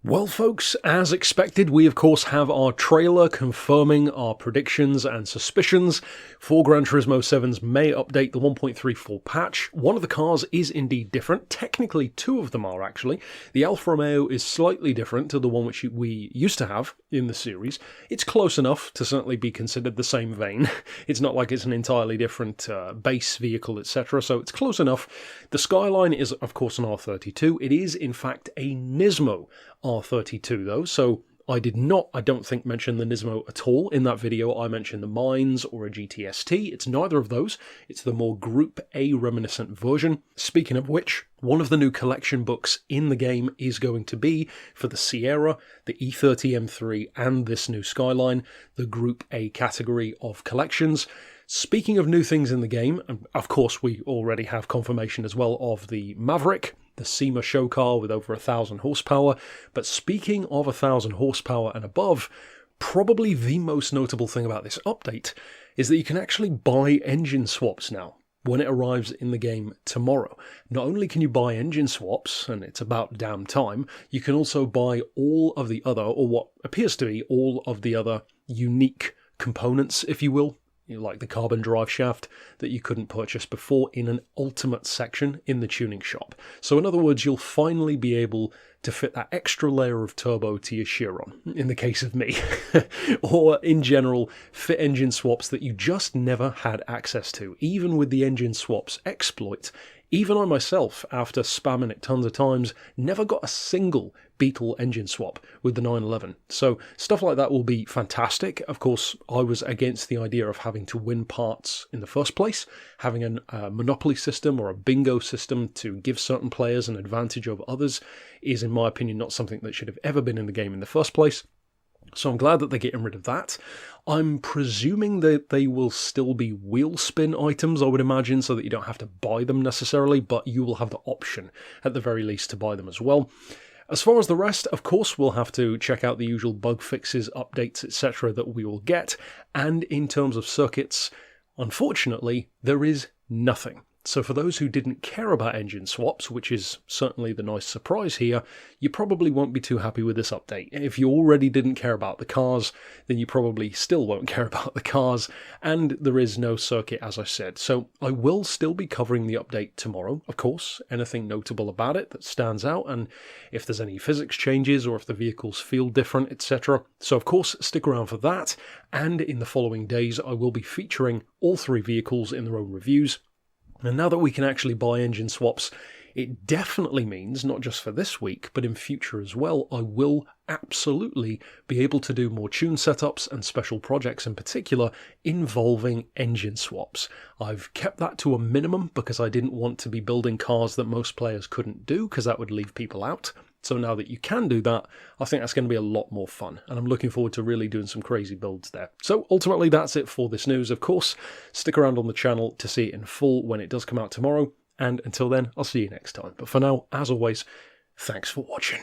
Well folks, as expected, we of course have our trailer confirming our predictions and suspicions for Gran Turismo 7's May update, the 1.34 patch. One of the cars is indeed different. Technically, two of them are actually. The Alfa Romeo is slightly different to the one which we used to have in the series. It's close enough to certainly be considered the same vein. It's not like it's an entirely different base vehicle, etc., so it's close enough. The Skyline is of course an R32. It is in fact a Nismo R32 though, so I don't think, mention the Nismo at all in that video. I mentioned the Mines or a GT7. It's neither of those. It's the more Group A reminiscent version. Speaking of which, one of the new collection books in the game is going to be for the Sierra, the E30 M3 and this new Skyline, the Group A category of collections. Speaking of new things in the game, of course we already have confirmation as well of the Maverick, the SEMA show car with over 1,000 horsepower. But speaking of 1,000 horsepower and above, probably the most notable thing about this update is that you can actually buy engine swaps now when it arrives in the game tomorrow. Not only can you buy engine swaps, and it's about damn time, you can also buy all of the other, or what appears to be all of the other unique components, if you will, like the carbon drive shaft that you couldn't purchase before, in an ultimate section in the tuning shop. So in other words, you'll finally be able to fit that extra layer of turbo to your Chiron, in the case of me, or in general, fit engine swaps that you just never had access to. Even with the engine swaps exploit, even I myself, after spamming it tons of times, never got a single Beetle engine swap with the 911. So stuff like that will be fantastic. Of course, I was against the idea of having to win parts in the first place. Having a monopoly system or a bingo system to give certain players an advantage over others is, in my opinion, not something that should have ever been in the game in the first place. So I'm glad that they're getting rid of that. I'm presuming that they will still be wheel spin items, I would imagine, so that you don't have to buy them necessarily, but you will have the option, at the very least, to buy them as well. As far as the rest, of course, we'll have to check out the usual bug fixes, updates, etc. that we will get. And in terms of circuits, unfortunately, there is nothing. So for those who didn't care about engine swaps, which is certainly the nice surprise here, you probably won't be too happy with this update. If you already didn't care about the cars, then you probably still won't care about the cars, and there is no circuit, as I said. So I will still be covering the update tomorrow, of course, anything notable about it that stands out, and if there's any physics changes or if the vehicles feel different, etc. So of course, stick around for that, and in the following days I will be featuring all three vehicles in their own reviews. And now that we can actually buy engine swaps, it definitely means, not just for this week, but in future as well, I will absolutely be able to do more tune setups and special projects in particular involving engine swaps. I've kept that to a minimum because I didn't want to be building cars that most players couldn't do, because that would leave people out. So now that you can do that, I think that's going to be a lot more fun, and I'm looking forward to really doing some crazy builds there. So ultimately, that's it for this news. Of course, stick around on the channel to see it in full when it does come out tomorrow, and until then, I'll see you next time. But for now, as always, thanks for watching.